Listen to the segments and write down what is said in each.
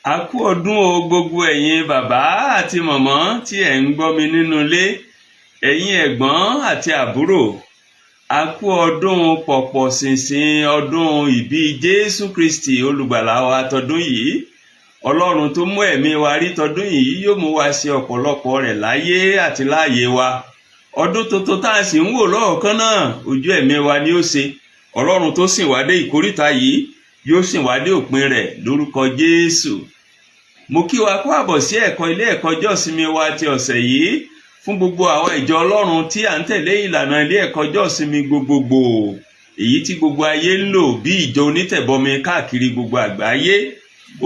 A kú ọdún o gbogbo ẹ̀yin bàbá àti màmá tí ẹ̀ ń gbọ́ mi nínú ilé, ẹ̀yin ẹ̀gbọ́n àti àbúrò. A kú ọdún pọ̀pọ̀ ṣìnṣìn ọdún ìbí Jésù Kristi olùgbàlà wa tọdún yìí. Ọlọ́run tó mú ẹ̀mí wa rí tọdún yìí yóò mú wa ṣe ọ̀pọ̀lọpọ̀ rẹ̀ láyé àti láàyè wa. Ọdún tuntun tá a sì ń wò lọ́ọ̀kan náà, ojú ẹ̀mí wa ni ó ṣe. Ọlọ́run tó sìn wá dé ìkóríta yìí yóò sìn wá dé òpin rẹ̀ lórúkọ Jésù. Mo kí wa kú àbọ̀ sí ilé ẹ̀kọ́ ìjọsìnmi wa ti ọ̀sẹ̀ yìí fún gbogbo àwọn ìjọ Ọlọ́run tí à ń tẹ̀lé ìlànà ilé ẹ̀kọ́ ìjọsìnmi gbogbogbò, èyí tí gbogbo ayé ń lò bí ìjọ onítẹ̀bọmi káàkiri gbogbo àgbáyé.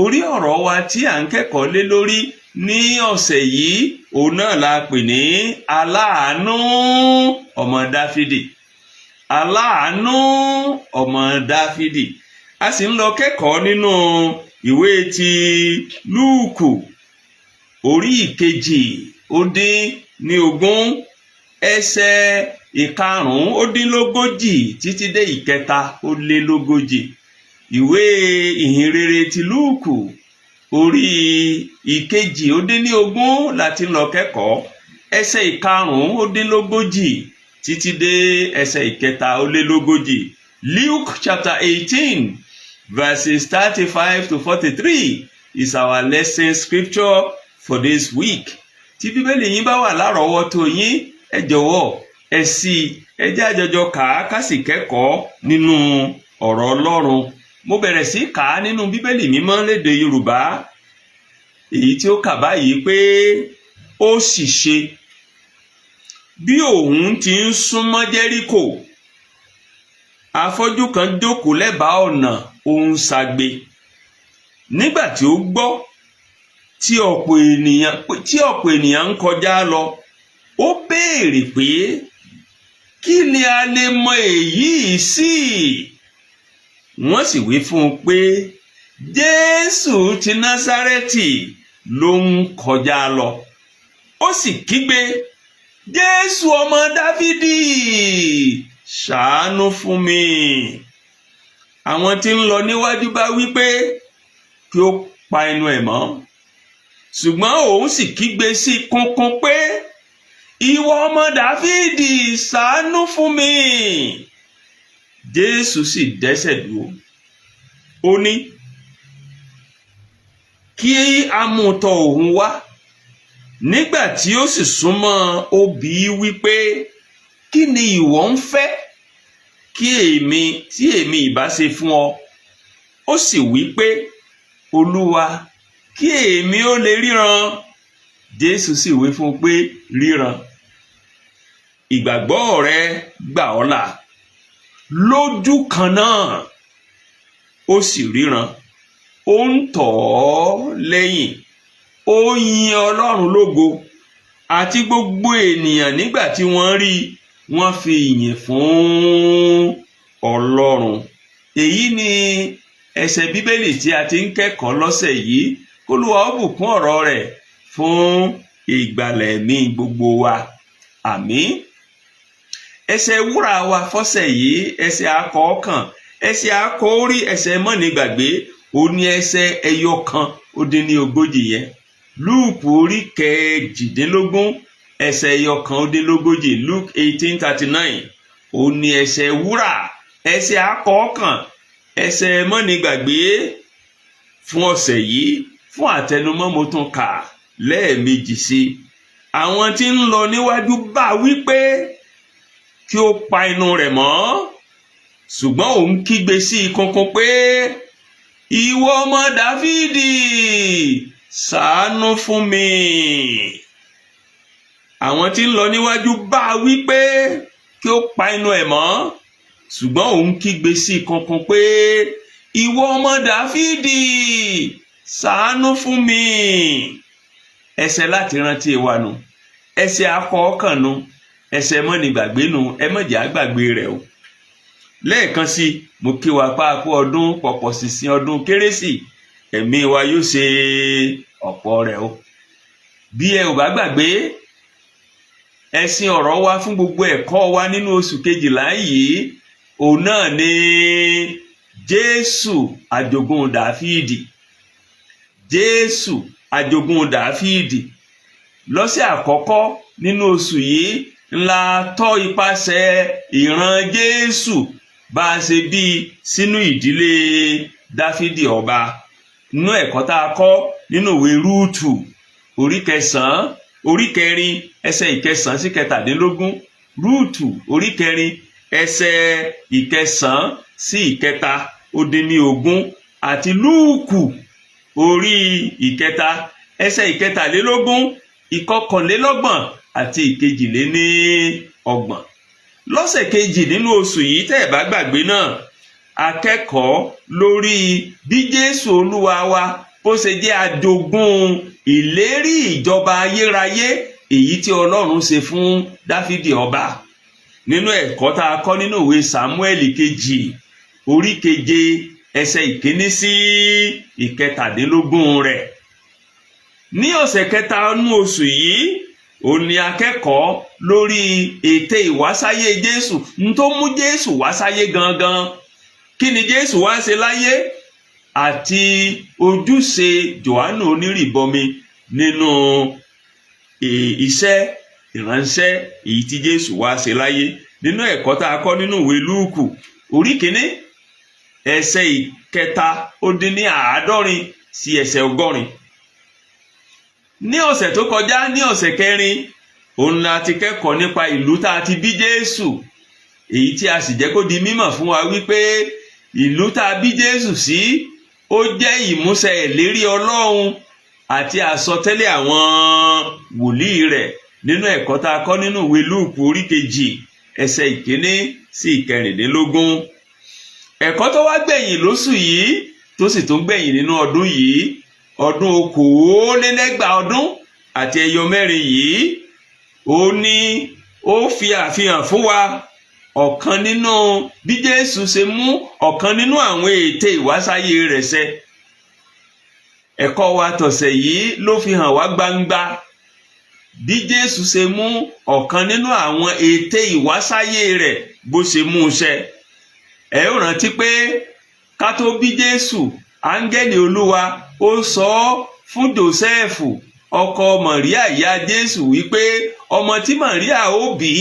Orí ọ̀rọ̀ wa tí à ń kẹ́kọ̀ọ́ lé lórí ní ọ̀sẹ̀ yìí òun náà la pè ní aláàánú ọmọ Dáfídì. Aláàánú ọmọ Dáfídì. A sì ń lọ kẹ́kọ̀ọ́ nínú ìwé ti Lúùkù orí ìkejì-ó-dín-ní-ogún ẹsẹ̀ ìkarùn-ún-ó-dín-lógójì títí dé ìkẹta-ó-lé-lógójì. Ìwé ìhìnrere ti Lúùkù orí ìkejì-ó-dín-ní-ogún láti lọ kẹ́kọ̀ọ́ ẹsẹ̀ ìkarùn-ún-ó-dín-lógójì títí dé ẹsẹ̀ ìkẹta-ó-lé-lógójì. Luke chapter 18 verses 35 to 43 is our lesson scripture for this week. Tí Bíbélì yín bá wà lárọ̀ọ́wọ́tó yín, ẹ jọ̀wọ́ ẹ ṣí, ẹ jẹ́ a jọjọ kà á ká sì kẹ́kọ̀ọ́ nínú ọ̀rọ̀ Ọlọ́run. Mo bẹ̀rẹ̀ sí kà á nínú Bíbélì mímọ́ lédè Yorùbá, èyí tí ó kà báyìí pé ó sì ṣe bí òun ti ń súnmọ́ Jẹ́ríkò, afọ́jú kan jókòó lẹ́bàá ọ̀nà, ó ń ṣagbe. Nígbà tí ó gbọ́ tí ọ̀pọ̀ ènìyàn ń kọjá lọ, ó béèrè pé kí ni a lè mọ èyí sí? Wọ́n sì wí fún un pé Jésù ti Násárẹ́tì ló ń kọjá lọ. Ó sì kígbe, Jésù ọmọ Dáfídì, ṣàánú fún mi. Àwọn tí ń lọ níwájú bá wí pé kí ó pa ẹnu ẹ̀ mọ́, ṣùgbọ́n òun sì kígbe sí kúnkún pé ìwọ ọmọ Dáfídì, ṣàánú fún mi. Jésù sì dẹ́sẹ̀ dúró, ó ní kí a mú tọ̀ òun wá. Nígbà tí ó sì súnmọ́, ó bi í wípé kí ni ìwọ ń fẹ́ tí èmi ìbá ṣe fún ọ? Ó sì wí pé Olúwa, kí èmi ó lè ríran. Jésù sì wí fún un pé ríran, ìgbàgbọ́ rẹ gbà ọ́ là. Lójú kan náà ó sì ríran, ó ń tọ̀ ọ́ lẹ́yìn, ó yin Ọlọ́run lógo, àti gbogbo ènìyàn nígbà tí wọ́n rí i, wọ́n fi ìyìn fún Ọlọ́run. Èyí ni ẹsẹ̀ Bíbélì tí a ti ń kẹ́kọ̀ọ́ lọ́sẹ̀ yìí. K'Olúwa ó bùkún ọ̀rọ̀ rẹ̀ fún ìgbàlà ẹ̀mí gbogbo wa. Àmín. Ẹsẹ̀ wúrà wa fọ́sẹ̀ yìí, ẹsẹ̀ akọ̀ọ̀kan, ẹsẹ̀ akọ̀órí, ẹsẹ̀ mọ́nigbàgbé, ó ní ẹsẹ̀ ẹyọkan-ó-dín-ní-ogójì yẹn. Lúùkù orí kejìdínlógún ẹsẹ̀ ẹyọkan-ó-dín-lógójì, Luke 18:39, ó ní ẹsẹ̀ wúrà, ẹsẹ̀ akọ̀ọ̀kan, ẹsẹ̀ mọ́nigbàgbé fún ọ̀sẹ̀ yìí. Fún àtẹnumọ́ mo tún kà lẹ́ẹ̀mejì sí. Àwọn tí ń lọ níwájú bá wípé kí ó pa ẹnu rẹ̀ mọ́, ṣùgbọ́n òun kígbe sí kúnkún pé ìwọ ọmọ Dáfídì, ṣàánú fún mi. Àwọn tí ń lọ níwájú bá wípé kí ó pa ẹnu ẹ̀ mọ́, ṣùgbọ́n òun kígbe sí kúnkún pé ìwọ ọmọ Dáfídì, ṣàánú fún mi. Ẹsẹ̀ láti rántí wa nù, ẹsẹ̀ akọ̀ọ̀kan nù, ẹsẹ̀ mọ́nigbàgbé nù. Ẹ má jẹ́ á gbàgbé rẹ̀ o. Lẹ́ẹ̀kan sí, mo kí wa pa kú ọdún pọ̀pọ̀ ṣìnṣìn ọdún Kérésì. Ẹ̀mí wa yóò ṣe ọ̀pọ̀ rẹ̀ o. Bí ẹ ò bá gbàgbé, ẹ̀sìn ọ̀rọ̀ wa fún gbogbo ẹ̀kọ́ wa nínú oṣù kejìlá yìí, òun náà ni Jésù àjogún Dáfídì. Jésù àjogún Dáfídì. Lọ́sẹ̀ àkọ́kọ́ nínú oṣù yìí ńlá tọ́ ipasẹ̀ ìran Jésù bá a ṣe bí sínú ìdílé Dáfídì ọba. Nínú ẹ̀kọ́ tá a kọ́ nínú ìwé Rúùtù orí 9 orí 4 ẹsẹ̀ 9 sí 17. Rúùtù orí 4 ẹsẹ̀ 9 sí 17 àti Lúùkù orí 3 ẹsẹ̀ 23, 29 àti 32. Lọ́sẹ̀ kejì nínú oṣù yìí tẹ́ ẹ bá gbàgbé náà, akẹ́kọ̀ọ́ lórí bí Jésù Olúwa wa bó ṣe jẹ́ àjogún ìlérí ìjọba ayérayé èyí tí Ọlọ́run ṣe fún Dáfídì ọba. Nínú ẹ̀kọ́ tá a kọ́ nínú ìwé Sámúẹ́lì kejì orí 7 ẹsẹ̀ 1 sí 17 rẹ̀. Ní ọ̀sẹ̀ kẹta nínú oṣù yìí ó ní akẹ́kọ̀ọ́ lórí ète ìwásáyé Jésù, tó mú Jésù wásáyé gangan. Kí ni Jésù wá ṣe láyé àti ojúṣe Jòhánù onírìbọmi nínú iṣẹ́ ìránṣẹ́ èyí tí Jésù wá ṣe láyé. Nínú ẹ̀kọ́ tá a kọ́ nínú ìwé Lúùkù orí 1 ẹsẹ̀ 350 sí ẹsẹ̀ 100. Ní ọ̀sẹ̀ tó kọjá ní ọ̀sẹ̀ kẹrin òun la ti kẹ́kọ̀ọ́ nípa ìlú tá a ti bí Jésù, èyí tí a sì jẹ́ kó di mímọ̀ fún wa wípé ìlú tá a bí Jésù sí ó jẹ́ ìmúṣẹ ìlérí Ọlọ́run àti àsọtẹ́lẹ̀ àwọn wòlíì rẹ̀. Nínú ẹ̀kọ́ tá a kọ́ nínú ìwé Lúùkù orí 2 ẹsẹ̀ 1 sí 14. Ẹ̀kọ́ tó wá gbẹ̀yìn lóṣù yìí tó sì tún gbẹ̀yìn nínú ọdún yìí, ọdún 2,400 àti ẹyọ 4 yìí, ó ní ó fi àfihàn fún wa ọ̀kan nínú bí Jésù ṣe mú ọ̀kan nínú àwọn ète ìwásáyé rẹ̀ ṣẹ. Ẹ̀kọ́ wa tọ̀sẹ̀ yìí ló fi hàn wá gbangba bí Jésù ṣe mú ọ̀kan nínú àwọn ète ìwásáyé rẹ̀ bó ṣe mú ṣẹ. Ẹ ó rántí pé ká tó bí Jésù, áńgẹ́lì Olúwa ó sọ fún Jósẹ́fù ọkọ Màríà ìyá Jésù wípé ọmọ tí Màríà ó bí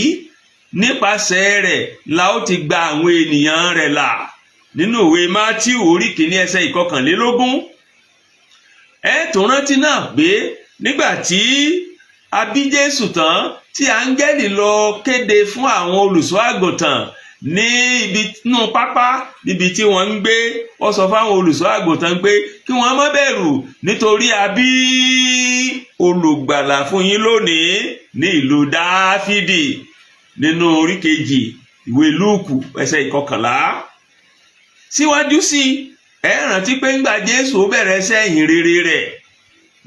nípasẹ̀ rẹ̀ la ó ti gba àwọn ènìyàn rẹ̀ là. Nínú ìwé Mátíù orí 1 ẹsẹ̀ 21. Ẹ tún rántí náà pé nígbà tí a bí Jésù tán tí áńgẹ́lì lọ kéde fún àwọn olùṣọ́ àgùntàn ní ibi nínú pápá níbi tí wọ́n ń gbé, ó sọ fáwọn olùṣọ́ àgùntàn pé kí wọ́n má bẹ̀rù nítorí a bí olùgbàlà fún yín lónìí ní ìlú Dáfídì. Nínú orí 2 ìwé Lúùkù ẹsẹ̀ 11. Síwájú sí ẹ rántí pé ńgbà Jésù bẹ̀rẹ̀ iṣẹ́ ìyìn rere rẹ̀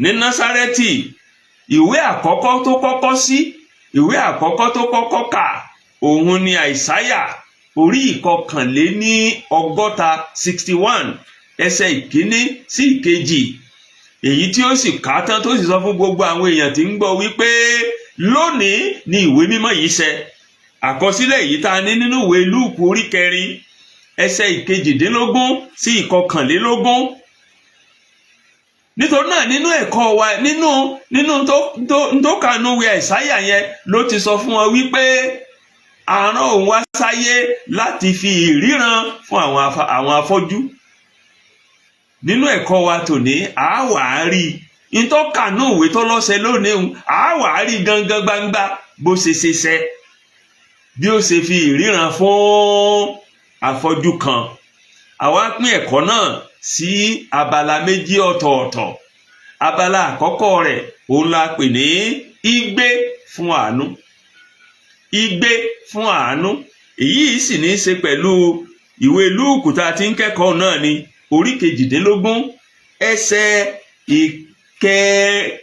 ní Násárẹ́tì, ìwé àkọ́kọ́ tó kọ́kọ́ kà òun ni Àìsáyà orí 61 ẹsẹ̀ 1 sí 2. Èyí tí ó sì kà tán tó sì sọ fún gbogbo àwọn èèyàn tí ń gbọ́ wípé lónìí ni ìwé mímọ́ yìí ṣẹ. Àkọsílẹ̀ yìí tá a ní nínú ìwé Lúùkù orí 4 ẹsẹ̀ 22 sí 21. Nítorí náà nínú ẹ̀kọ́ wa nínú tó kànú ìwé Àìsáyà yẹn ló ti sọ fún wọn wípé àrán òun wá sáyé láti fi ìríran fún àwọn afọ́jú. Nínú ẹ̀kọ́ wa tòní àwárí ìtọ́kànú ìwé tó lọ́sẹ̀ lónìí àwárí gangan gbangba bó ṣe ṣiṣẹ́, bí ó ṣe fi ìríran fún afọ́jú kan. Àwa pín ẹ̀kọ́ náà sí abala méjì ọ̀tọ̀ọ̀tọ̀. Abala àkọ́kọ́ rẹ̀ òun la pè ní igbe fún àánú. Igbe fún àánú, èyí sì ní í ṣe pẹ̀lú ìwé Lúùkù tá a ti ń kẹ́kọ̀ọ́ náà ní orí 18 ẹsẹ̀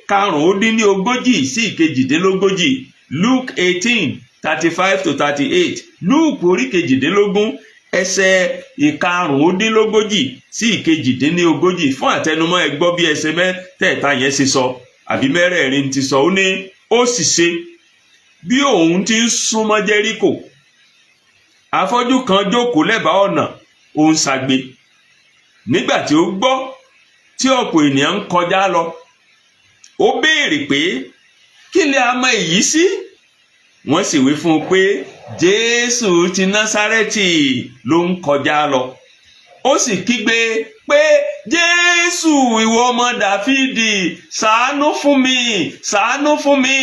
karùndínlógójì sí 28. Luke 18:35-38. Lúùkù orí 18 ẹsẹ̀ karùndínlógójì sí 28. Fún àtẹnumọ́ ẹ gbọ́ bí ẹsẹ̀ mẹ́tẹ̀ẹ̀ta yẹn ṣe sọ àbí mẹ́rẹ̀ẹ̀rin ti sọ. Ó ní ó sì ṣe bí òun ti ń súnmọ́ Jẹ́ríkò, afọ́jú kan jókòó lẹ́bàá ọ̀nà, ó ń ṣagbe. Nígbà tí ó gbọ́ tí ọ̀pọ̀ ènìyàn ń kọjá lọ. Ó béèrè pé kí ni a mọ èyí sí? Wọ́n sì wí fún un pé Jésù ti Násárẹ́tì ló ń kọjá lọ. Ó sì kígbe pé Jésù, ìwọ ọmọ Dáfídì, ṣàánú fún mi, ṣàánú fún mi.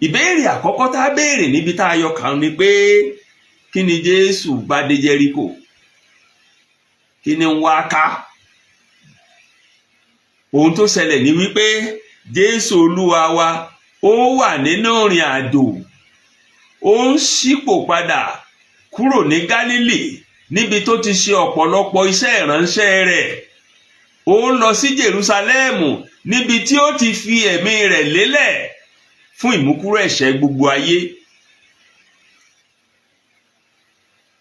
Ìbéèrè àkọ́kọ́ tá a béèrè níbi tá a yọ kàn ni pé kí ni Jésù bá dé Jẹ́ríkò? Kí ni ń wá ká? Ohun tó ṣẹlẹ̀ ni wípé Jésù Olúwa wa ó wà nínú ìrìn àjò, ó ń ṣípò padà kúrò ní Gálílì níbi tó ti ṣe ọ̀pọ̀lọpọ̀ iṣẹ́ ìránṣẹ́ rẹ̀. Ó ń lọ sí Jerúsálẹ́mù níbi tí ó ti fi ẹ̀mí rẹ̀ lélẹ̀ fún ìmúkúrò ẹ̀ṣẹ̀ gbogbo ayé.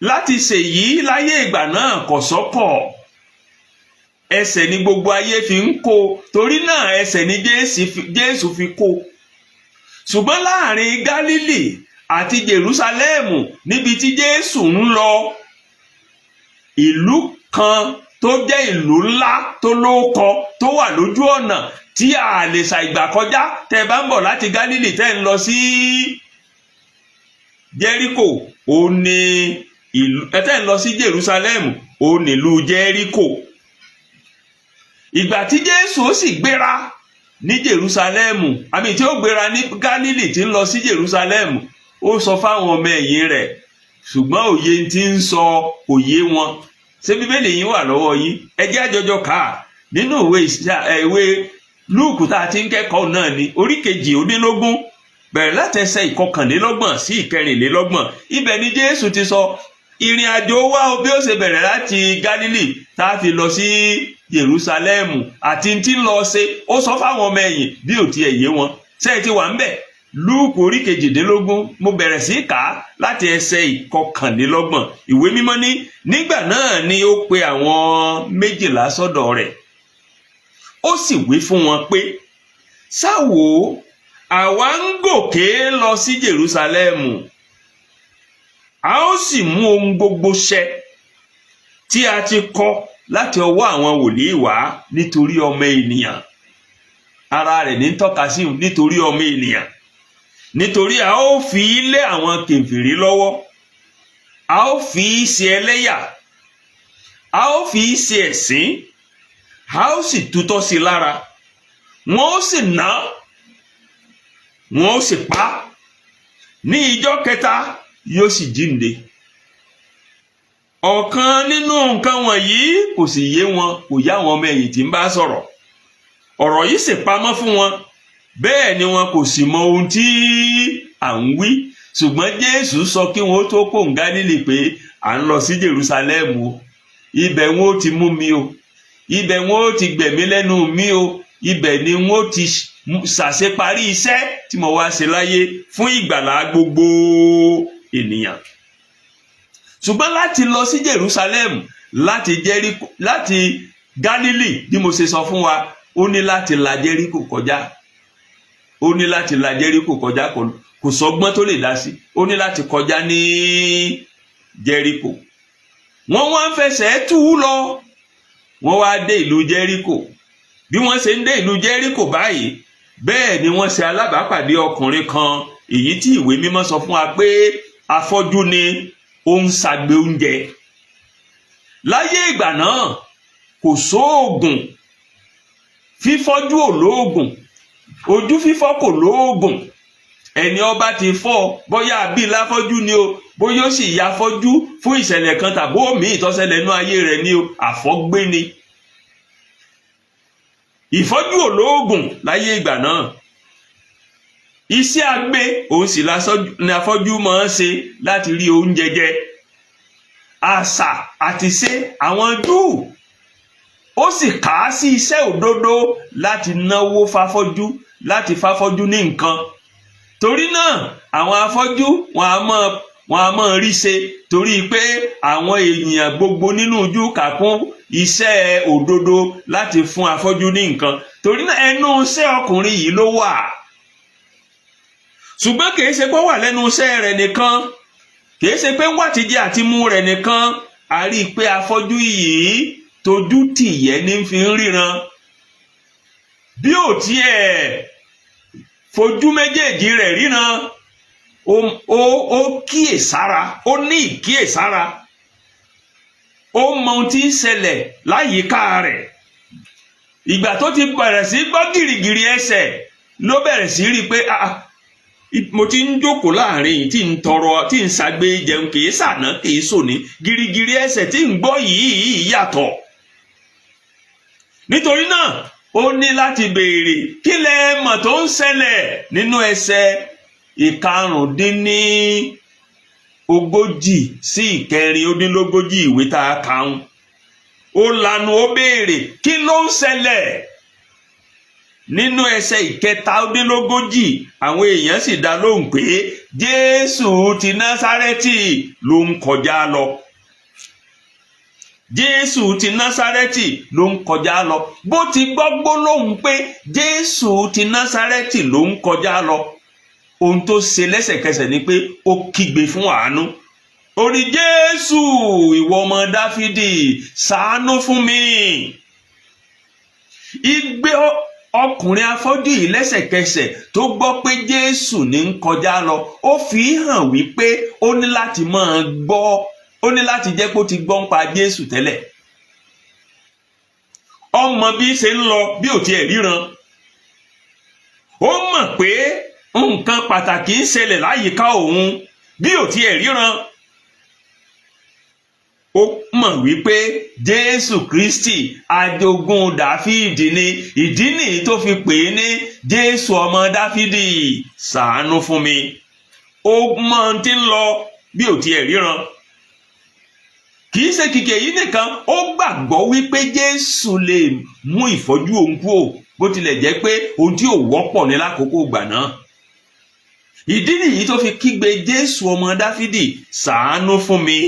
Láti ṣèyí láyé ìgbà náà kò sọ́kọ̀, ẹsẹ̀ ni gbogbo ayé fi ń kó, torí náà ẹsẹ̀ ni Jésù fi kó. Ṣùgbọ́n láàrin Gálílì àti Jerúsálẹ́mù níbi tí Jésù ń lọ, ìlú kan tó jẹ́ ìlú ńlá tó lóókọ tó wà lójú ọ̀nà tí a lè ṣàìgbà kọjá tẹ́ bá ń bọ̀ láti Gálílì tẹ́ ń lọ sí Jẹ́ríkò, ó ní ìlú tẹ́ ń lọ sí Jerúsálẹ́mù, ó ní ìlú Jẹ́ríkò. Ìgbà tí Jésù ó sì gbéra ní Jerúsálẹ́mù, àmì tí ó gbéra ní Gálílì tí ń lọ sí Jerúsálẹ́mù, ó sọ fáwọn ọmọ ẹ̀yìn rẹ̀, ṣùgbọ́n òye tí ń sọ òye wọn. Ṣé Bíbélì yín wà lọ́wọ́ yín? Ẹ jẹ́ àjọjọ kà nínú ìwé Lúùkù tá a ti ń kẹ́kọ̀ọ́ náà ní orí 2 bẹ̀rẹ̀ láti ẹsẹ̀ 21 sí 24. Ibẹ̀ ni Jésù ti sọ ìrìn àjò wa bí ó ṣe bẹ̀rẹ̀ láti Gálílì tá a fi lọ sí Jerúsálẹ́mù àti tí ń lọ ṣe. Ó sọ fáwọn ọmọ ẹ̀yìn bí ò tiẹ̀ yé wọn. Ṣé ẹ ti wà ń bẹ̀? Lúùkù orí 22 mo bẹ̀rẹ̀ sí kà á láti ẹsẹ̀ 21. Ìwé mímọ́ ní nígbà náà ni ó pe àwọn 12 sọ́dọ̀ rẹ̀. Ó sì wí fún wọn pé ṣá wò, àwa ń gòkè lọ sí Jerúsálẹ́mù, a ó sì mú ohun gbogbo ṣẹ tí a ti kọ láti ọwọ́ àwọn wòlíì wá nítorí ọmọ ènìyàn. Ara rẹ̀ ní tọ́ka sí nítorí ọmọ ènìyàn. Nítorí a ó fi lé àwọn kèfèrí lọ́wọ́, a ó fi ṣe ẹlẹ́yà, a ó fi ṣe ẹ̀sín, a ó sì tutọ́ sí lára, wọn ó sì nà, wọn ó sì pa, ní ijọ́ kẹta yóò sì jíǹde. Ọ̀kan nínú nǹkan wọ̀nyí kò sì yé wọn, kò yá àwọn ọmọ ẹ̀yìn tí ń bá sọ̀rọ̀. Ọ̀rọ̀ yìí sì pamọ́ fún wọn, bẹ́ẹ̀ ni wọn kò sì mọ ohun tí à ń wí. Ṣùgbọ́n Jésù sọ kí wọn ó tó kó Gálílì pé à ń lọ sí Jerúsálẹ́mù, ibẹ̀ wọn ó ti mú mi o, ibẹ̀ wọn ó ti gbẹ̀mí lẹ́nu mi o, ibẹ̀ ni wọn ó ti ṣàṣeparí iṣẹ́ tí mo wá ṣe láyé fún ìgbàlá gbogbo ènìyàn. Ṣùgbọ́n láti lọ sí Jerúsálẹ́mù láti Jẹ́ríkò, láti Gálílì bí mo ṣe sọ fún wa, ó ní láti la Jẹ́ríkò kọjá. Ó ní láti la Jẹ́ríkò kọjá, kò sọgbọ́n tó lè dá sí. Ó ní láti kọjá ní Jẹ́ríkò. Wọ́n wá ń fẹsẹ̀ tú lọ, wọ́n wá dé ìlú Jẹ́ríkò. Bí wọ́n ṣe ń dé ìlú Jẹ́ríkò báyìí, bẹ́ẹ̀ ni wọ́n ṣe alábàápàdé ọkùnrin kan, èyí tí ìwé mímọ́ sọ fún wa pé afọ́jú ni, ó ń ṣagbe oúnjẹ. Láyé ìgbà náà kò sóògùn, fífọ́jú ò lóògùn, ojú fífọ́ kò lóògùn. Ẹni ọba ti fọ́, bóyá àbí láfọ́jú ni o, bóyá ó sì ya fọ́jú fún ìṣẹ̀lẹ̀ kan tàbí omi ìtọ́sẹ̀lẹ̀ inú ayé rẹ̀ ni o, àfọ́gbé ni. Ìfọ́jú ò lóògùn láyé ìgbà náà. Iṣẹ́ àgbẹ̀ òun sì ni afọ́jú máa ń ṣe láti rí oúnjẹ jẹ. Àṣà àti ṣe àwọn Júù, ó sì kà á sí iṣẹ́ òdodo láti náwó fáfọ́jú, láti fáfọ́jú ní nǹkan. Torí náà àwọn afọ́jú wọn a máa rí ṣe, torí pé àwọn èèyàn gbogbo nínú Júù kà kún iṣẹ́ òdodo láti fún afọ́jú ní nǹkan. Torí náà ẹnu iṣẹ́ ọkùnrin yìí ló wà. Ṣùgbọ́n kìí ṣe pé wà lẹ́nu iṣẹ́ rẹ̀ nìkan, kìí ṣe pé wà ti jẹ àti mú rẹ̀ nìkan, a rí i pé afọ́jú yìí tójú tìyẹ́ ní fi ń ríran bí ò tiẹ̀ fojú méjèèjì rẹ̀ ríran ó kíyèsára, ó ní ìkíyèsára, ó mọ ohun tí ń ṣẹlẹ̀ láyìíká rẹ̀. Ìgbà tó ti bẹ̀rẹ̀ sí gbọ́ gìrìgìrì ẹsẹ̀ ló bẹ̀rẹ̀ sí rí i pé mo ti ń jókòó láàrin tí ń tọrọ tí ń ṣàgbé jẹun kì í ṣàná kì í sòní, gìrìgìrì ẹsẹ̀ tí ń gbọ́ yìí yàtọ̀. Nítorí náà ó ní láti béèrè kí lẹ mọ̀ tó ń ṣẹlẹ̀ nínú ẹsẹ̀ ìkarùndínlógójì sí ìkẹrìndínlógójì ìwé tá a kà ń. Ó lanu ó béèrè kí ló ń ṣẹlẹ̀. Nínú ẹsẹ̀ ìkẹtàdínlógójì àwọn èèyàn sì dá lóhùn pé Jésù ti Násárẹ́tì ló ń kọjá lọ. Jésù ti Násárẹ́tì ló ń kọjá lọ. Bó ti gbọ́ gbólóhùn pé Jésù ti Násárẹ́tì ló ń kọjá lọ, ohun tó ṣe lẹ́sẹ̀kẹsẹ̀ ni pé ó kígbe fún àánú. Ó ní, Jésù ìwọ ọmọ Dáfídì, ṣàánú fún mi. Igbe ọkùnrin afọ́jú yìí lẹ́sẹ̀kẹsẹ̀ tó gbọ́ pé Jésù ní ń kọjá lọ, ó fi hàn wípé ó ní láti máa gbọ́, ó ní láti jẹ́ pé ó ti gbọ́ ń pa Jésù tẹ́lẹ̀. Ó mọ bí ṣe ń lọ bí ò tiẹ̀ ríran. Ó mọ̀ pé nǹkan pàtàkì ń ṣẹlẹ̀ láyìíká òun bí ò tiẹ̀ ríran. Ó mọ̀ wípé Jésù Kristi ajogún Dáfídì ni, ìdí nìyí tó fi pè é ní Jésù ọmọ Dáfídì, ṣàánú fún mi. Ó mọ̀ tí ń lọ bí ò tiẹ̀ ríran. Kì í ṣe kìkì èyí nìkan, ó gbàgbọ́ wípé Jésù lè mú ìfọ́jú òun kúrò, bó tilẹ̀ jẹ́ pé ohun tí ò wọ́pọ̀ ní lákòókò ìgbà náà. Ìdí nìyí tó fi kígbe Jésù ọmọ Dáfídì, ṣàánú fún mi.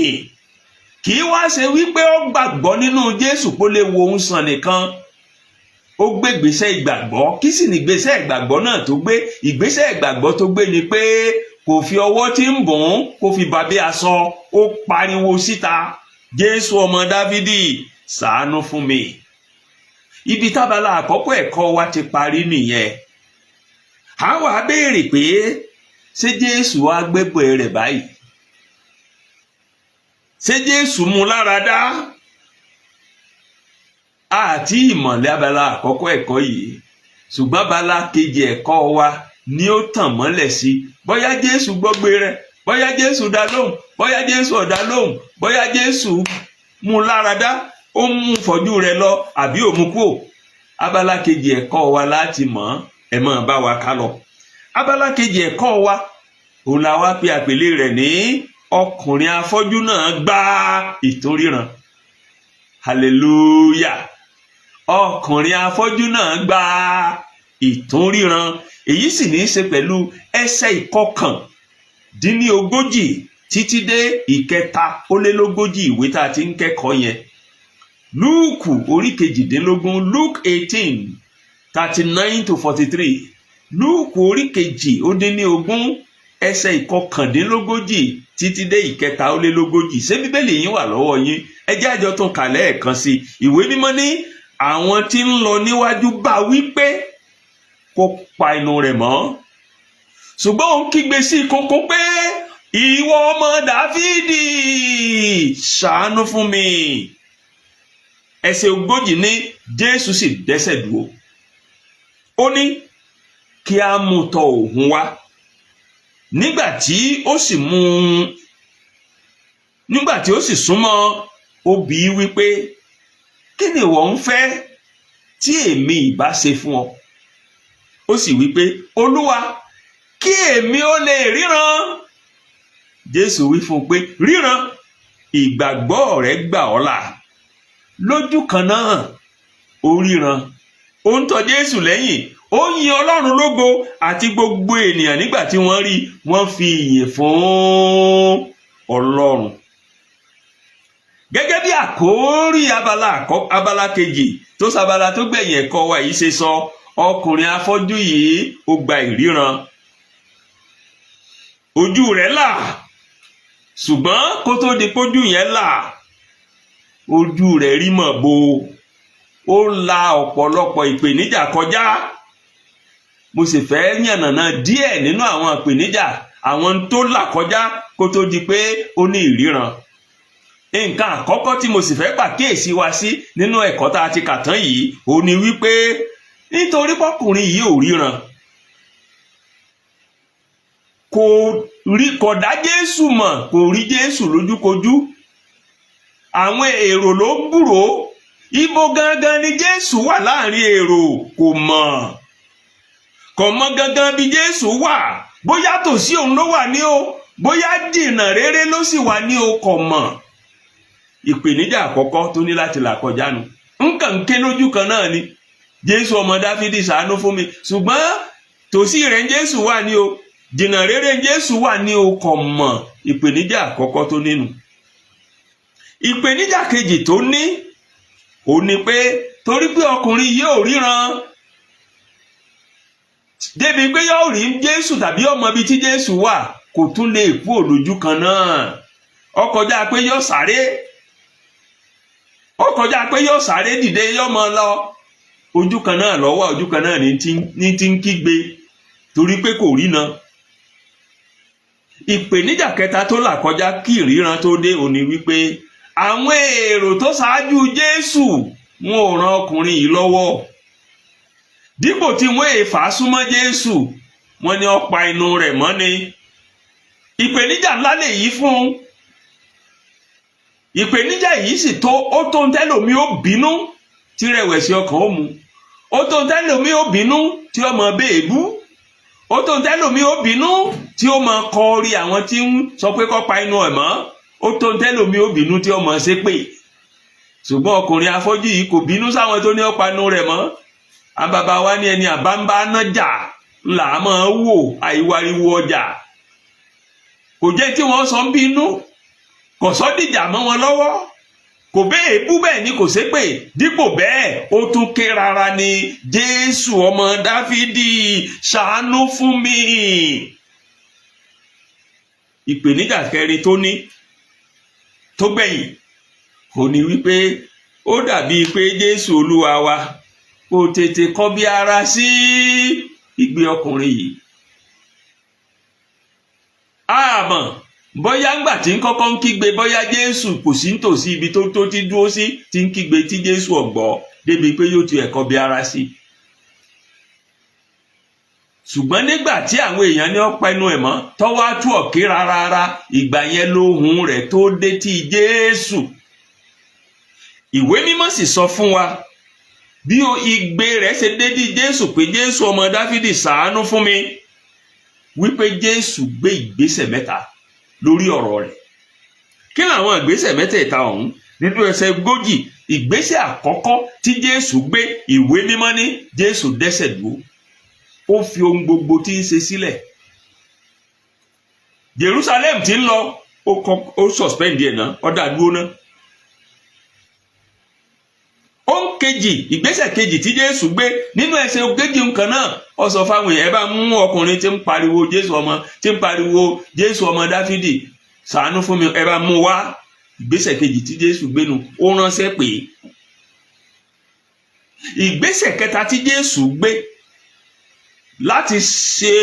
Kì í wá ṣe wípé ó gbàgbọ́ nínú Jésù kó lè wo òun sàn nìkan. Ó gbé ìgbésẹ̀ ìgbàgbọ́. Kí sì ni ìgbésẹ̀ ìgbàgbọ́ náà tó gbé? Ìgbésẹ̀ ìgbàgbọ́ tó gbé ni pé kò fi ọwọ́ tí ń bùn kó fi bàbí aṣọ, ó pariwo síta, Jésù ọmọ Dáfídì, ṣàánú fún mi. Ibi tábàlà àkọ́kọ́ ẹ̀kọ́ wa ti parí nìyẹn. A wá béèrè pé ṣé Jésù wá gbébọ̀ rẹ̀ báyìí? Ṣé Jésù mú lára dá? Àti ìmọ̀lẹ́ abala àkọ́kọ́ ẹ̀kọ́ yìí, ṣùgbọ́n abala kejì ẹ̀kọ́ wa ni ó tàn mọ́lẹ̀ sí. Bóyá Jésù gbọ́gbé rẹ̀, bóyá Jésù dá lóhùn, bóyá Jésù ò dá lóhùn, bóyá Jésù mú lára dá, ó mú fọ́jú rẹ̀ lọ àbí ó mú kúrò. Abala kejì ẹ̀kọ́ wa láti mọ̀, ẹ máa bá wa ká lọ. Abala kejì ẹ̀kọ́ wa òun la wá pe àpèlé rẹ̀ ní ọkùnrin afọ́jú náà gba ìtúnríran. Hallelujah. Ọkùnrin afọ́jú náà gba ìtúnríran. Èyí sì ní í ṣe pẹ̀lú ẹsẹ̀ ìkọkàndínlógójì títí dé ìkẹtàlélógójì ìwé tá a ti ń kẹ́kọ̀ọ́ yẹn. Lúùkù orí kejìdínlógún, Luke 18:39-43. Lúùkù orí kejì ó dín ní ogún ẹsẹ̀ ìkọkàndínlógójì títí dé ìkẹtàlélógójì. Ṣé Bíbélì yín wà lọ́wọ́ yín? Ẹ jẹ́ àjọ tún kà lẹ́ẹ̀kan sí. Ìwé mímọ́ ní àwọn tí ń lọ níwájú bá wípé kó pa ẹnu rẹ̀ mọ́. Ṣùgbọ́n òun kígbe sí ìkókó pé ìwọ ọmọ Dáfídì, ṣàánú fún mi. Ẹsẹ̀ ogójì ní Jésù sì dẹ́sẹ̀ dúró. Ó ní kí a mú tọ̀ òun wá. Nígbà tí ó sì súnmọ́, ó bi í wípé kí ni ìwọ ń fẹ́ tí èmi ìbá ṣe fún ọ? Ó sì wípé, Olúwa, kí èmi ó lè ríran. Jésù wí fún un pé, ríran, ìgbàgbọ́ rẹ gbà ọ́ là. Lójú kan náà ó ríran. Ó ń tọ̀ Jésù lẹ́yìn, ó yin Ọlọ́run lógo, àti gbogbo ènìyàn nígbà tí wọ́n rí, wọ́n fi ìyìn fún Ọlọ́run. Gẹ́gẹ́ bí àkórí abala kejì tó sábàlá tó gbẹ̀yìn ẹ̀kọ́ wa yìí ṣe sọ, ọkùnrin afọ́jú yìí ó gba ìríran. Ojú rẹ̀ là, ṣùgbọ́n kó tó di pójú yẹn là, ojú rẹ̀ rí mọ̀ bo, ó la ọ̀pọ̀lọpọ̀ ìpèníjà kọjá. Mo sì fẹ́ yànnàná díẹ̀ nínú àwọn ìpèníjà àwọn tó là kọjá kó tó di pé ó ní ìríran. Nǹkan àkọ́kọ́ tí mo sì fẹ́ pàkíyèsí wa sí nínú ẹ̀kọ́ tá a ti kà tán yìí ó ní wípé nítorí pọ́kùnrin yìí ò ríran, kò dá Jésù mọ̀, kò rí Jésù lójúkojú. Àwọn èrò ló gbúrò, ibo gangan ni Jésù wà láàrin èrò kò mọ̀ gangan bí Jésù wà, bóyá tòsí òun ló wà ní o, bóyá jìnnà réré ló sì wà ní o, kò mọ̀. Ìpèníjà àkọ́kọ́ tó ní láti là kọjá nu. Nǹkan ké lójú kan náà ni, Jésù ọmọ Dáfídì ṣàánú fún mi, ṣùgbọ́n tòsí rẹ̀ Jésù wà ní o, jìnnà réré Jésù wà ní o, kò mọ̀. Ìpèníjà àkọ́kọ́ tó nínú. Ìpèníjà kejì tó ní ó ní pé torí pé ọkùnrin yìí ò ríran débi pé yóò rí Jésù tàbí ọmọ ibi tí Jésù wà, kò tún lè kú òlójú kan náà. Ó kọjá pé yóò sáré dìde yóò mọ lọ, ojú kan náà lọ́wọ́, ojú kan náà ní ti ń kígbe torí pé kò ríran. Ìpèníjà kẹta tó là kọjá kí ìríran tó dé ó ní wípé àwọn èrò tó ṣáájú Jésù wọn ò ran ọkùnrin yìí lọ́wọ́. Dípò tí wọ́n èèfà súnmọ́ Jésù, wọ́n ní ó pa inú rẹ̀ mọ́ ni. Ìpèníjà ńlá lè yí fún un. Ìpèníjà yìí sì tó ń tẹ́lòmí ó bínú tí rẹ̀wẹ̀sì ọkàn ó mu. Ó tó ń tẹ́lòmí ó bínú tí ó mọ béèbú. Ó tó ń tẹ́lòmí ó bínú tí ó mọ kọ orí àwọn tí ń sọ pé kó pa inú ẹ̀ mọ́. Ó tó ń tẹ́lòmí ó bínú tí ó mọ ṣépè. Ṣùgbọ́n ọkùnrin afọ́jú yìí kò bínú sáwọn tó ní ó pa inú rẹ̀ mọ́. Àwọn bàbá wa ní ẹni àbámbá nájà là á máa wò, àìwariwo ọjà. Kò jẹ́ tí wọ́n sọ ń bínú, kò sọ dìjà mọ́ wọn lọ́wọ́, kò bẹ́ẹ̀ bú bẹ́ẹ̀ ni kò ṣépè. Dípò bẹ́ẹ̀ ó tún ké rárá ní Jésù ọmọ Dáfídì ṣàánú fún mi. Ìpèníjà kẹrin tó gbẹ̀yìn kò ní wípé ó dàbí pé Jésù Olúwa wa kò tètè kọbi ara sí ìgbé ọkùnrin yìí. Àmọ́ bóyá ńgbà tí ń kọ́kọ́ ń kígbe, bóyá Jésù kò sí nítòsí ibi tó ti dúró sí tí ń kígbe tí Jésù ò gbọ́ débi pé yóò ti ẹ̀kọ́ bí ara sí. Ṣùgbọ́n nígbà tí àwọn èèyàn ní ó pẹnu ẹ̀ mọ́ tọ́wọ́ tú ọ̀kí rárá, ìgbà yẹn lóhùn rẹ̀ tó dé tí Jésù. Ìwé mímọ́ sì sọ fún wa bí igbe rẹ̀ ṣe dé tí Jésù pé Jésù ọmọ Dáfídì ṣàánú fún mi, wípé Jésù gbé ìgbésẹ̀ mẹ́ta lórí ọ̀rọ̀ rẹ̀. Kí làwọn ìgbésẹ̀ mẹ́tẹ̀ẹ̀ta ọ̀hún? Nínú ẹsẹ̀ 40, ìgbésẹ̀ àkọ́kọ́ tí Jésù gbé, ìwé mímọ́ ní Jésù dẹ́sẹ̀ dúró, ó fi ohun gbogbo tí ń ṣe sílẹ̀. Jerusalem ti ń lọ, ó suspend ẹ̀ náà, ó dá dúró náà. Ìgbésẹ̀ kejì tí Jésù gbé nínú ẹsẹ̀ 40 nǹkan náà, ó sọ fáwọn èèyàn, ẹ bá mú ọkùnrin tí ń pariwo Jésù ọmọ Dáfídì ṣàánú fún mi, ẹ bá mú wá. Ìgbésẹ̀ kejì tí Jésù gbé nu, ó ránṣẹ́ pé. Ìgbésẹ̀ kẹta tí Jésù gbé láti ṣe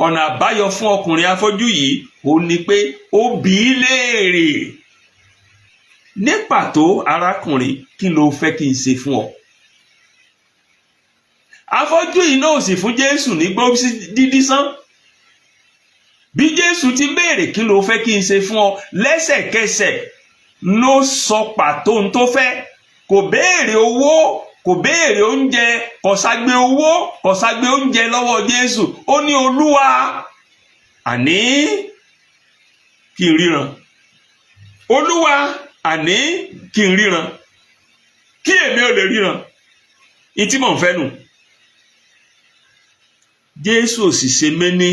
ọ̀nà àbáyọ fún ọkùnrin afọ́jú yìí ó ní pé ó bi í léèrè, ní pàtó arákùnrin, kí ló fẹ́ kí n ṣe fún ọ? Afọ́jú yìí náà sì fún Jésù ní gbọ́ dídí sán. Bí Jésù ti béèrè kí ló fẹ́ kí n ṣe fún ọ, lẹ́sẹ̀kẹsẹ̀ ló sọ pàtó ohun tó fẹ́. Kò béèrè owó, kò béèrè oúnjẹ, kò ṣagbe owó, kò ṣagbe oúnjẹ lọ́wọ́ Jésù. Ó ní Olúwa, àní kí n ríran. Olúwa, àní kí n ríran. Kí èmi ò lè ríran. Ìtí mò ń fẹ́ nù. Jésù ò sì ṣe méní,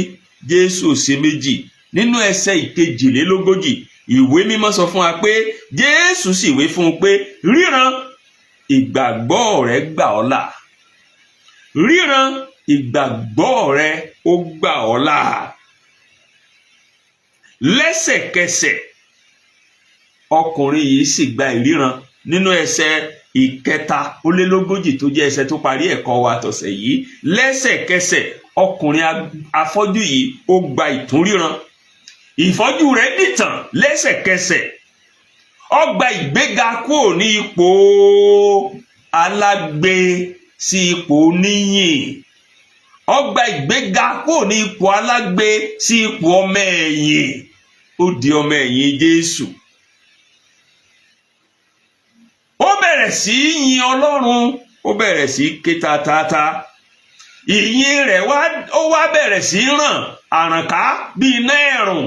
Jésù ò ṣe méjì. Nínú ẹsẹ̀ 42, ìwé mímọ́ sọ fún wa pé Jésù sì wí fún un pé ríran, ìgbàgbọ́ rẹ gbà ọ́ là. Ríran, ìgbàgbọ́ rẹ ó gbà ọ́ là. Lẹ́sẹ̀kẹsẹ̀ ọkùnrin yìí sì gba ìríran nínú ẹsẹ̀ ìkẹtàlélógójì tó jẹ́ ẹsẹ̀ tó parí ẹ̀kọ́ wa tọ̀sẹ̀ yìí. Lẹ́sẹ̀kẹsẹ̀ ọkùnrin afọ́jú yìí ó gba ìtúnríran, ìfọ́jú rẹ̀ dìtàn lẹ́sẹ̀kẹsẹ̀. Ó gba ìgbéga kúrò ní ipò alágbe sí ipò oníyìn. Ó gba ìgbéga kúrò ní ipò alágbe sí ipò ọmọ ẹ̀yìn. Ó di ọmọ ẹ̀yìn Jésù. Ó bẹ̀rẹ̀ sí yin Ọlọ́run, ó bẹ̀rẹ̀ sí ké tatata. Ìyìn rẹ̀ ó wá bẹ̀rẹ̀ sí ràn àrànká bí iná ẹ̀rùn.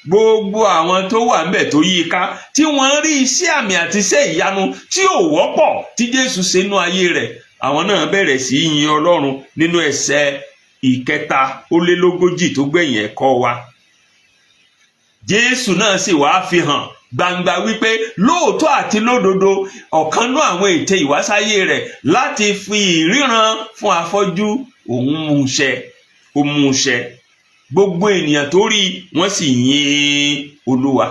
Gbogbo àwọn tó wà ńbẹ̀ tó yí i ká tí wọ́n rí iṣẹ́ àmì àti iṣẹ́ ìyanu tí ò wọ́pọ̀ tí Jésù ṣe nínú ayé rẹ̀, àwọn náà bẹ̀rẹ̀ sí yin Ọlọ́run nínú ẹsẹ̀ ìkẹtàlélógójì tó gbẹ̀yìn ẹ̀kọ́ wa. Jésù náà sì wá fi hàn gbangba wípé lóòótọ́ àti lódodo ọ̀kan náà àwọn ète ìwásáyé rẹ̀ láti fi ìríran fún afọ́jú òun mú un ṣẹ. Gbogbo ènìyàn tó rí wọ́n sì yin Olúwa.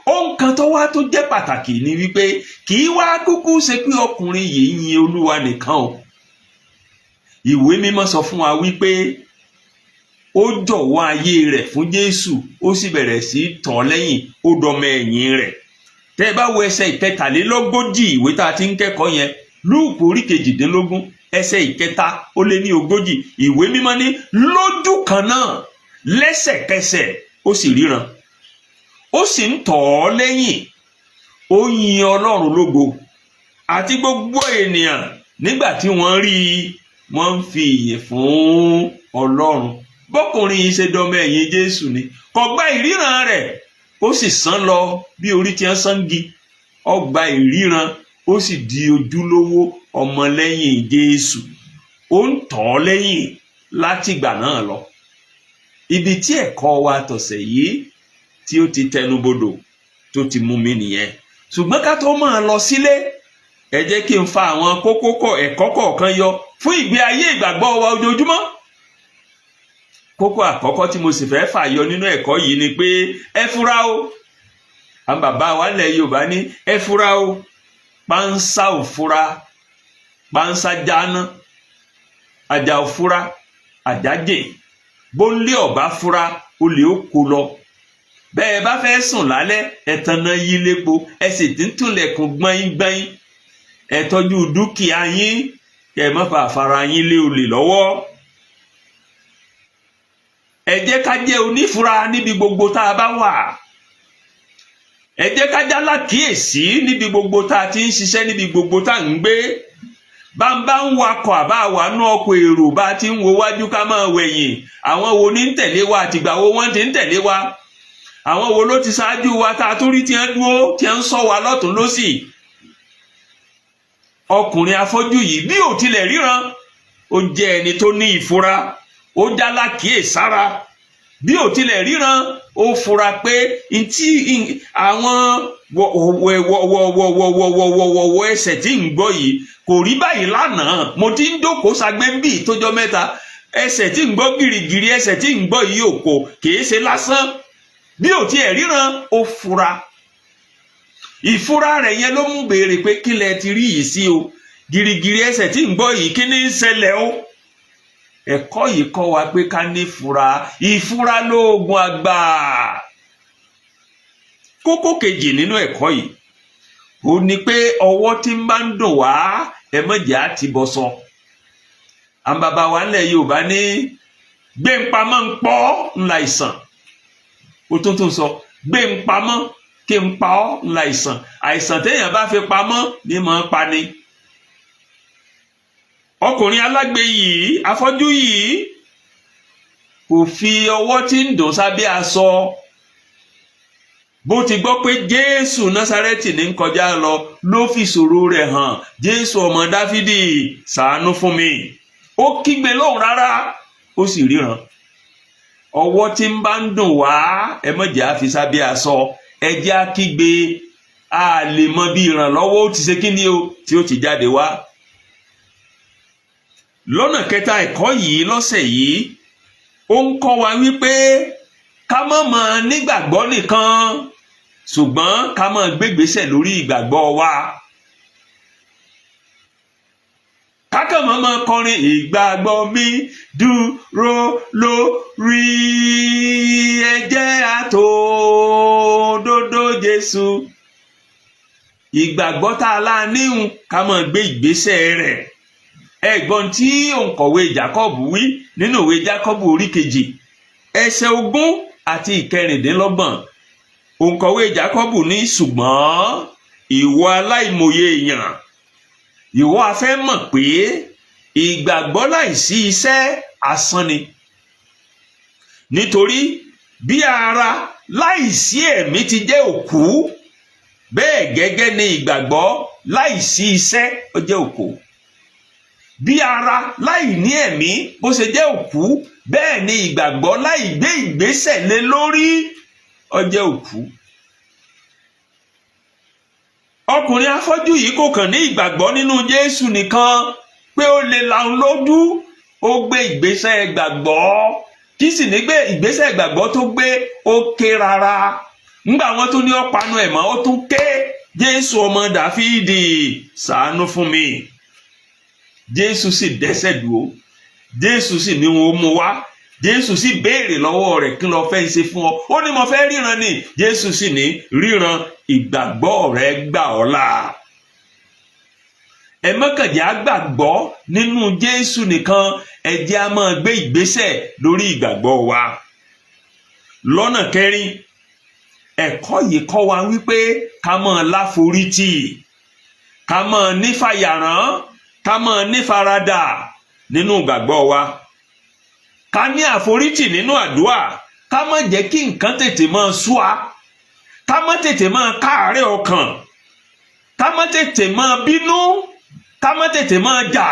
Ohun kan tó wá tó jẹ́ pàtàkì ni wípé kì í wá kúkú ṣe pé ọkùnrin yìí yin Olúwa nìkan o. Ìwé mímọ́ sọ fún wa wípé ó jọ̀wọ́ ayé rẹ̀ fún Jésù, ó sì bẹ̀rẹ̀ sí tọ̀ lẹ́yìn, ó dọmọ ẹ̀yìn rẹ̀. Tẹ́ ẹ bá wo ẹsẹ̀ ìkẹtàlélógójì ìwé tá a ti ń kẹ́kọ̀ọ́ yẹn, Lúùkù orí kejìdínlógún ẹsẹ̀ ìkẹtàléníogójì, ìwé mímọ́ ní lójú kan náà lẹ́sẹ̀kẹsẹ̀ ó sì ríran, ó sì ń tọ̀ ọ́ lẹ́yìn, ó yin Ọlọ́run lógo. Àti gbogbo ènìyàn nígbà tí wọ́n rí i, wọ́n ń fi ìyìn fún Ọlọ́run. Bọ́kùnrin yìí ṣe dọmọ ẹ̀yìn Jésù ni, kò gba ìríran rẹ̀, ó sì sán lọ bí orí tí wọ́n sángi. Ó gba ìríran, ó sì di ojúlówó ọmọlẹ́yìn Jésù. Ó ń tọ̀ ọ́ lẹ́yìn látìgbà náà lọ. Ibi tí ẹ̀kọ́ wa tọ̀sẹ̀ yìí tí ó ti tẹnubodò tó ti mú mi nìyẹn. Ṣùgbọ́n ká tó máa lọ sílé, ẹ jẹ́ kí n fa àwọn kókó ẹ̀kọ́ kọ̀ọ̀kan yọ fún ìgbé ayé ìgbàgbọ́ wa ojoojúmọ́. Kókó àkọ́kọ́ tí mo sì fẹ́ fàyọ nínú ẹ̀kọ́ yìí ni pé ẹ fura o. Àwọn bàbá wa ilẹ̀ Yorùbá ní ẹ fura o. Pánsá ò fura, pánsá jáná, àjà ò fura, àjà jìn. Bónlé ọ̀bá fura, olè ó kó lọ. Bẹ́ẹ̀ bá fẹ́ sùn lálẹ́, ẹ tanná yí lépo, ẹ sì ti ń túnlẹ̀kùn gbọ́in-gbọ́in. Ẹ tọ́jú dúkìá yín, kẹ́ ẹ má fa àfara yín lé olè lọ́wọ́. Ẹ jẹ́ ká jẹ́ onífura níbi gbogbo tá a bá wà. Ẹ jẹ́ ká já lákìyèsí níbi gbogbo tá a ti ń ṣiṣẹ́, níbi gbogbo tá a ń gbé. Bá ń wakọ̀ àbá wà nú ọkọ̀ èrò, bá ti ń wo wájú ká máa wẹ̀yìn. Àwọn wo ní ń tẹ̀lé wa àtìgbà wo wọ́n ti ń tẹ̀lé wa? Àwọn wo ló ti ṣáájú wa tá a tún rí tí wọ́n dúró tí wọ́n ń ṣọ́ wa lọ́tùn lósì? Ọkùnrin afọ́jú yìí bí ò tilẹ̀ ríran, ó jẹ́ ẹni tó ní ìfura, ó já lákìyèsára. Bí ò tilẹ̀ ríran, ó fura pé àwọn wọ̀wọ̀wọ̀wọ̀wọ̀wọ̀ ẹsẹ̀ tí ń gbọ́ yìí kò rí báyìí lánàá. Mo ti ń jókòó sagbé ń bì tójọ́ mẹ́ta. Ẹsẹ̀ tí ń gbọ́ gìrìgìrì, ẹsẹ̀ tí ń gbọ́ yìí ò kò kìí ṣe lásán. Bí ò tiẹ̀ ríran, ó fura. Ìfura rẹ̀ yẹn ló mú béèrè pé kí lẹ ti rí yìí sí o? Gìrìgìrì ẹsẹ̀ tí ń gbọ́ yìí kí ni ń ṣẹlẹ̀ o? Ẹ̀kọ́ yìí kọ́ wa pé ká ní ìfura. Ìfura lóògùn àgbà. Kókó kejì nínú ẹ̀kọ́ yìí ó ní pé ọwọ́ tí ń bá ń dùn wá, ẹ má jẹ́ á ti bọ́ sọ. Àwọn bàbá wa nílẹ̀ Yorùbá ní gbé ń pamọ́ ń pọ́ ńlá ìsàn. Ó tún sọ gbé ń pamọ́ kí ń pa ọ́ ńlá ìsàn. Àìsàn téèyàn bá fi pamọ́ ní máa ń pani. Ọkùnrin alágbe yìí, afọ́jú yìí, kò fi ọwọ́ tí ń dùn sábẹ́ aṣọ. Bó ti gbọ́ pé Jésù Násárẹ́tì ní ń kọjá lọ, ló fi ìṣòro rẹ̀ hàn. Jésù ọmọ Dáfídì, ṣàánú fún mi. Ó kígbe lóhùn rárá, ó sì ríran. Ọwọ́ tí ń bá ń dùn wá, ẹ má jẹ́ á fi sábẹ́ aṣọ. Ẹ jẹ́ á kígbe, a lè mọ bí ìrànlọ́wọ́ ó ti ṣe kí ni o, tí ó ti jáde wá. Lọ́nà kẹta ẹ̀kọ́ yìí lọ́sẹ̀ yìí, ó ń kọ́ wa wípé ká má máa nígbàgbọ́ nìkan. ṣùgbọ́n ká máa gbégbésẹ̀ lórí ìgbàgbọ́ wa. kákàmọ́ máa kọrin ìgbàgbọ́ mi dúró lórí ẹ̀jẹ̀ àtòdodo Jésù. ìgbàgbọ́ tá a lá níhun ká máa gbé ìgbésẹ̀ rẹ̀. ẹ̀gbọ́n tí òǹkọ̀wé Jákọ́bù wí nínú ìwé Jákọ́bù orí 2 ẹsẹ̀ 20 àti 26. òǹkọ̀wé Jákọ́bù ní ṣùgbọ́n ìwọ aláìmọye èèyàn, ìwọ a fẹ́ mọ̀ pé ìgbàgbọ́ láìsí iṣẹ́ asán ni. nítorí bí ara láìsí ẹ̀mí ti jẹ́ òkú, bẹ́ẹ̀ gẹ́gẹ́ ni ìgbàgbọ́ láìsí iṣẹ́ ó jẹ́ òkú. bí ara láì ní ẹ̀mí bó ṣe jẹ́ òkú, bẹ́ẹ̀ ni ìgbàgbọ́ láì gbé ìgbésẹ̀ lé lórí ó jẹ́ òkú. ọkùnrin afọ́jú yìí kò kàn ní ìgbàgbọ́ nínú Jésù nìkan pé ó lè là ń lójú, ó gbé ìgbésẹ̀ ìgbàgbọ́. kí sì ní gbé ìgbésẹ̀ ìgbàgbọ́ tó gbé ó ké rárá. ńgbà wọn tó ní ọ̀pánu ẹ̀mọ́ ó tún ké, Jésù ọmọ Dáfídì ṣàánú fún mi. Jésù sì dẹ́sẹ̀ dúró, Jésù sì ní wọn ó mú wá. Jésù sì béèrè lọ́wọ́ rẹ̀ kí ló fẹ́ ṣe fún ọ. ó ní mo fẹ́ ríran ni. Jésù sì ní ríran, ìgbàgbọ́ rẹ gbà ọ́ là. ẹ mọ́kànjá gbàgbọ́ nínú Jésù nìkan, ẹ jẹ́ á máa gbé ìgbésẹ̀ lórí ìgbàgbọ́ wa. lọ́nà 4, ẹ̀kọ́ yìí kọ́ wa wípé ká máa láforítì, ká máa nífàyàrán, ká máa nífaradà nínú ìgbàgbọ́ wa. ká ní àforítì nínú àdúrà, ká má jẹ́ kí nǹkan tètè máa sú wa, ká má tètè máa káàárẹ̀ ọkàn, ká má tètè máa bínú, ká má tètè máa jà.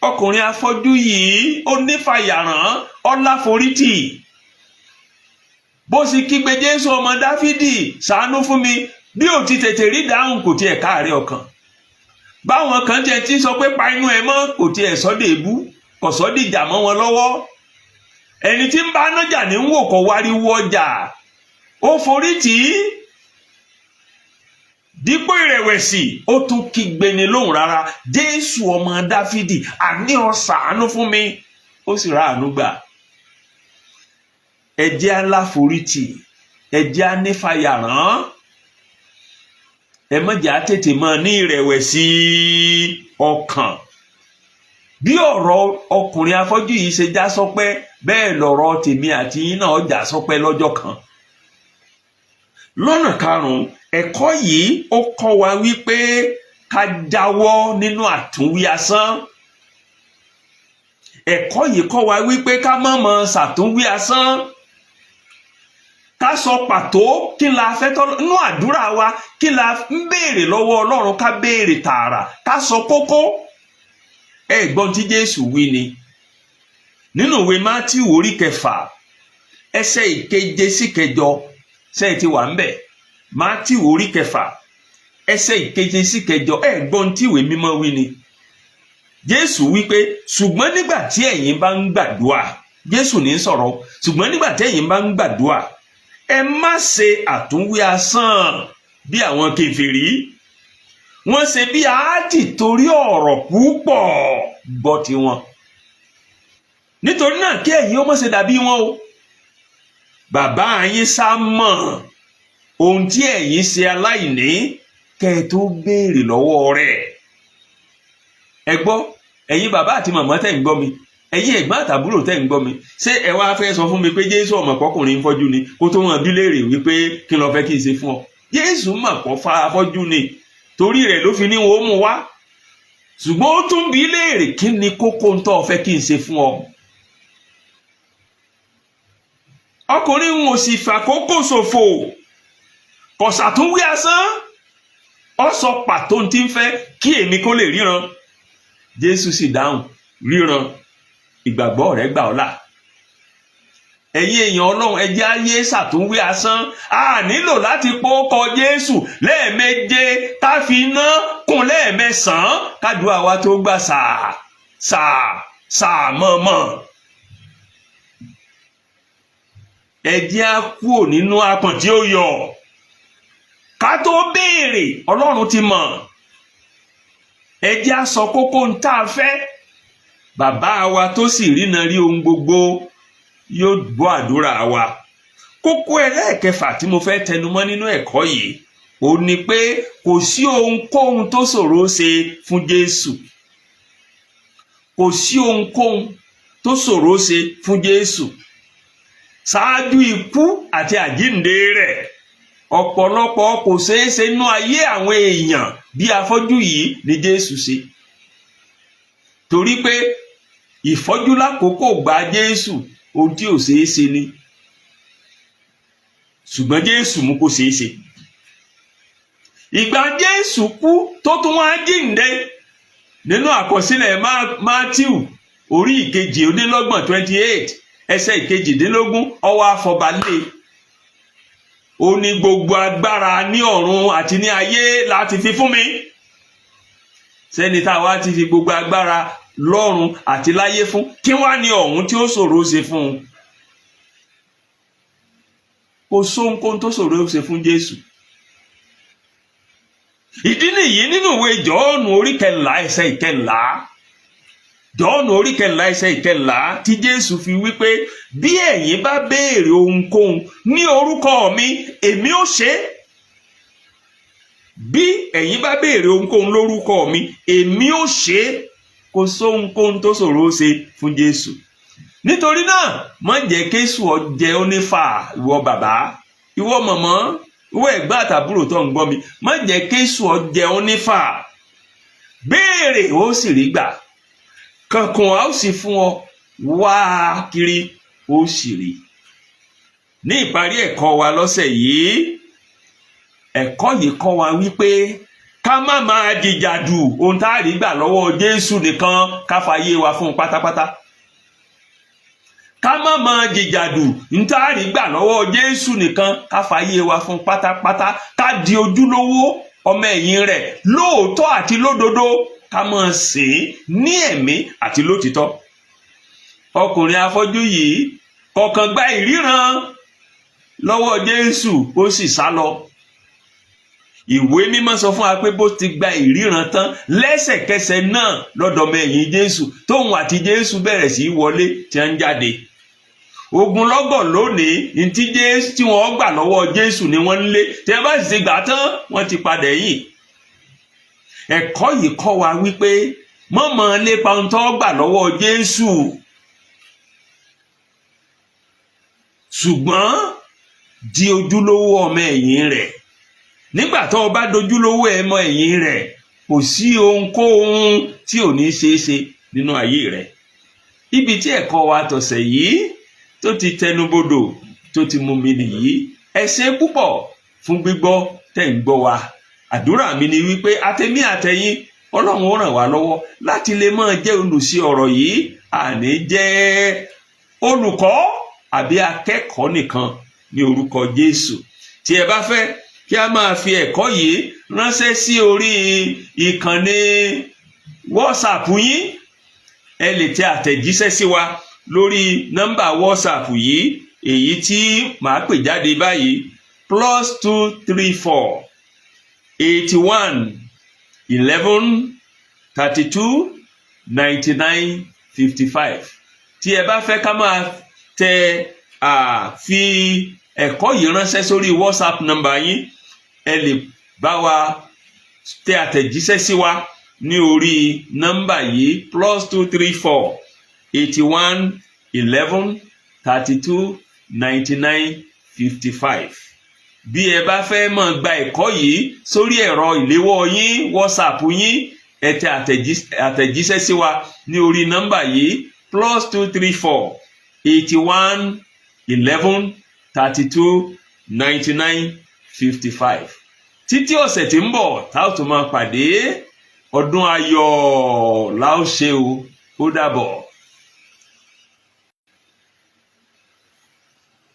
ọkùnrin afọ́jú yìí ó nífàyàrán, ó láforítì. bó sì kígbe Jésù ọmọ Dáfídì ṣàánú fún mi, bí ò ti tètè rí dáhùn kò tiẹ̀ káàárẹ̀ ọkàn. báwọn kan tiẹ̀ ti sọ pé pa inú ẹ mọ́, kò tiẹ̀ sọ́dẹ̀ èbú, kò sọ́dẹ̀ ìjà mọ́ wọn lọ́wọ́. ẹni tí ń bá nájà ní ń wò kọ́ wáríwó ọjà, ó forí tì í. dípò ìrẹ̀wẹ̀sì ó tún kígbe ní lóhùn rárá, Jésù ọmọ Dáfídì àní ó ṣàánú fún mi, ó sì ra àánú gbà. ẹ jẹ́ aláforítì, ẹ jẹ́ anífàyàrán, ẹ má jẹ́ á tètè máa ní ìrẹ̀wẹ̀sì ọkàn. bí ọ̀rọ̀ ọkùnrin afọ́jú yìí ṣe já sọpẹ́, bẹ́ẹ̀ lọ̀rọ̀ tèmi àti yín náà já sọpẹ́ lọ́jọ́ kan. lọ́nà 5, ẹ̀kọ́ yìí ó kọ́ wa wípé ká jáwọ́ nínú àtúnwí asán. ẹ̀kọ́ yìí kọ́ wa wípé ká má máa ṣàtúnwí asán. ká sọ pàtó kí la fẹ́ tọ́ nínú àdúrà wa, kí la ń béèrè lọ́wọ́ Ọlọ́run, ká béèrè tààrà, ká sọ kókó. ẹ̀gbọ́n tí Jésù wí ni nínú ìwé Mátíù orí 6 ẹsẹ̀ 7 sí 8. ṣé ẹ ti wà ń bẹ̀? Mátíù orí 6 ẹsẹ̀ 7 sí 8. ẹ̀gbọ́n tí ìwé mímọ́ wí ni. Jésù wí pé ṣùgbọ́n nígbà tí ẹ̀yin bá ń gbàdúrà, Jésù ní sọ̀rọ̀, ṣùgbọ́n nígbà tí ẹ̀yin bá ń gbàdúrà, ẹ má ṣe àtúnwí asán bí àwọn kèfèrí. wọ́n ṣe bí àátì torí ọ̀rọ̀ púpọ̀ gbọ́ tiwọn. nítorí náà kí ẹ̀yin ó má ṣe dàbí wọn o. bàbá yín sá mọ̀ ohun tí ẹ̀yin ṣe aláìní kẹ́ ẹ tó béèrè lọ́wọ́ rẹ̀. ẹ gbọ́, ẹ̀yin bàbá àti màmá tẹ́ ń gbọ́ mi, ẹ̀yin ẹ̀gbọ́n àtàbúrò tẹ́ ń gbọ́ mi, ṣé ẹ wá fẹ́ sọ fún mi pé Jésù ọmọ pọ́kùnrin fọ́jú ni kó tó wọn bí léèrè wípé kí ló fẹ́ kí n ṣe fún ọ? Jésù mọ̀ pọ́ fọ́jú ni, torí rẹ̀ ló fi ní wọn ó mú wá. ṣùgbọ́n ó tún bí léèrè kí ni kókó ń tọ́ fẹ́ kí n ṣe fún ọ. ọkùnrin wọn ò sì fàkókò ṣòfò, kò ṣàtúnwí asán. ó sọ pàtó tí ń fẹ́ kí èmi kó lè ríran. Jésù sì dáhùn, ríran, ìgbàgbọ́ rẹ̀ gbà ọ́ là. ẹ̀yin èèyàn Ọlọ́run, ẹ jẹ́ ayé ṣàtúnwí asán. a nílò láti pòókọ Jésù lẹ́ẹ̀méje ká fi iná kún lẹ́ẹ̀mẹ́sàn-án kádùá wa tó gbà sàá mọ̀mọ́. ẹ jẹ́ á kúrò nínú apọ̀n tí ó yọ. ká tó béèrè Ọlọ́run ti mọ̀. Ẹ jẹ́ á sọ kókó ń tá a fẹ́. Bàbá wa tó sì rína rí ohun gbogbo yóò gbọ́ àdúrà wa. Kókó ẹlẹ́ẹ̀kẹfà tí mo fẹ́ tẹnumọ́ nínú ẹ̀kọ́ yìí ó ní pé kò sí ohunkóhun tó ṣòro ṣe fún Jésù. Kò sí ohunkóhun tó ṣòro ṣe fún Jésù. Ṣáájú ikú àti àjíǹde rẹ̀, ọ̀pọ̀lọpọ̀ kò ṣeé ṣe nínú ayé àwọn èèyàn bí afọ́jú yìí ni Jésù ṣe. Torí pé ìfọ́jú lákòókò gba Jésù ohun tí ò ṣeé ṣe ni. Ṣùgbọ́n Jésù mú kó ṣeé ṣe. Ìgbà Jésù kú tó tún wá jíǹde nínú àkọsílẹ̀ Mátíù orí 28 ẹsẹ̀ 22 ó wá fọbalé. Ó ní gbogbo agbára ní ọ̀run àti ní ayé láti fi fún mi. Sẹ́ni tá a wá ti fi gbogbo agbára lọ́run àti láyé fún, kí wá ní ọ̀hún tí ó ṣòro ṣe fún un? Kò sóhunkóhun tó ṣòro ṣe fún Jésù. Ìdí nìyí nínú ìwé Jọ́ọ̀nù orí 10 ẹsẹ̀ 11, Jọ́ọ̀nù orí 10 ẹsẹ̀ 11 tí Jésù fi wípé bí ẹ̀yin bá béèrè ohunkóhun ní orúkọ mi, èmi ó ṣe é. Bí ẹ̀yin bá béèrè ohunkóhun lórúkọ mi, èmi ó ṣe é. Kò sóhunkóhun tó ṣòro ṣe fún Jésù. Nítorí náà, má jẹ́ kéṣù ọ jẹ ọ́ nífà, ìwọ bàbá, ìwọ màmá, ìwọ ẹ̀gbọ́n àtàbúrò tó ń gbọ́ mi, má jẹ́ kéṣù ọ jẹ ọ́ nífà. Béèrè ó sì rí gbà. Kankun a ó sì fún ọ, wá kiri ó sì rí. Ní ìparí ẹ̀kọ́ wa lọ́sẹ̀ yìí, ẹ̀kọ́ yìí kọ́ wa wípé ká má máa jìjàdù ohun tá a rí gbà lọ́wọ́ Jésù nìkan ká fàyè wa fún un pátápátá. Ká má máa jìjàdù ohun tá a rí gbà lọ́wọ́ Jésù nìkan ká fàyè wa fún un pátápátá. Ká di ojúlówó ọmọ ẹ̀yìn rẹ̀ lóòótọ́ àti lódodo. Ká máa sìn ní ẹ̀mí àti lótìtọ́. Ọkùnrin afọ́jú yìí kọ̀ọ̀kan gba ìríran lọ́wọ́ Jésù ó sì sá lọ. Ìwé mímọ́ sọ fún wa pé bó ti gba ìríran tán lẹ́sẹ̀kẹsẹ̀ náà lọ́dọ̀ ọmọ ẹ̀yìn Jésù tóun àti Jésù bẹ̀rẹ̀ sí í wọlé tí wọ́n ń jáde. Ogunlọ́gọ̀ lónìí ntí Jésù tí wọ́n gbà lọ́wọ́ Jésù ni wọ́n ń lé, tí wọ́n bá sì ti gbà tán wọ́n ti padà yìn. Ẹ̀kọ́ yìí kọ́ wa wípé mọ̀mọ́ lépa ohun tó gbà lọ́wọ́ Jésù, ṣùgbọ́n di ojúlówó ọmọ ẹ̀yìn rẹ̀. Nígbà tó o bá dojúlówó ọmọ ẹ̀yìn rẹ̀, kò sí ohunkóhun tí ò ní ṣeé ṣe nínú ayé rẹ̀. Ibi tí ẹ̀kọ́ wa tọ̀sẹ̀ yìí tó ti tẹnubodò tó ti mú mi nìyí. Ẹ ṣé púpọ̀ fún gbígbọ́ tẹ̀ ń gbọ́ wa. Àdúrà mi ni wípé àtẹ̀mí àtẹ̀yin Ọlọ́run ó ràn wá lọ́wọ́ láti lè máa jẹ́ olùsí ọ̀rọ̀ yìí, àní jẹ́ olùkọ́ àbí akẹ́kọ̀ọ́ nìkan ní orúkọ Jésù. Tí ẹ bá fẹ́ kí a máa fi ẹ̀kọ́ yìí ránṣẹ́ sí orí ìkànnì WhatsApp yín, ẹ lè tẹ àtẹ̀jíṣẹ́ sí wa lórí nọ́mbà WhatsApp yìí, èyí tí màá pè jáde báyìí, +234 81 11 32 99 55. Tí ẹ bá fẹ́ ká máa tẹ fi ẹ̀kọ́ yìí ránṣẹ́ sórí WhatsApp nọ́mbà yín, ẹ lè bá wa tẹ àtẹ̀jíṣẹ́ sí wa ní orí nọ́mbà yìí +234 81 11 32 99 55. Bí ẹ bá fẹ́ máa gba ẹ̀kọ́ yìí sórí ẹ̀rọ ìléwọ́ yín WhatsApp yín, ẹ tẹ àtẹ̀jíṣẹ́ sí wa ní orí nọ́mbà yìí +234 81 11 32 99 55. Títí ọ̀sẹ̀ tí ń bọ̀ tá ó tún máa pàdé, ọdún ayọ̀ la ó ṣe o. Ó dàbọ̀.